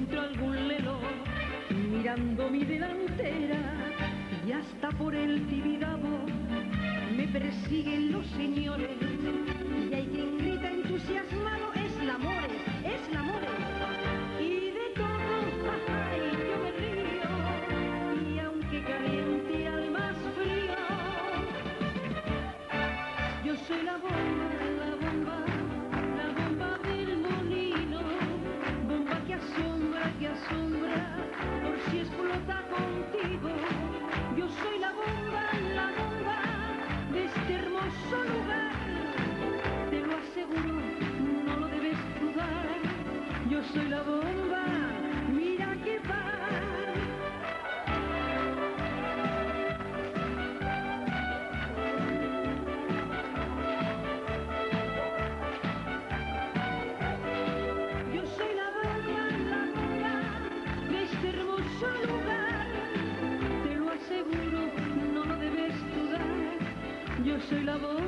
encuentro algún lelo mirando mi delantera y hasta por el Tibidabo me persiguen los señores y hay quien grita entusiasmado, es la More, es la More. Y de todo, ay, yo me río y aunque caliente al más frío, yo soy la bomba, la bomba, la bomba del molino, bomba que asombra, por si explota contigo. Yo soy la bomba de este hermoso lugar, te lo aseguro, no lo debes dudar. Yo soy la bomba, mira que va. Yo soy la bomba de este hermoso lugar, te lo aseguro, no lo debes dudar. Yo soy la bomba.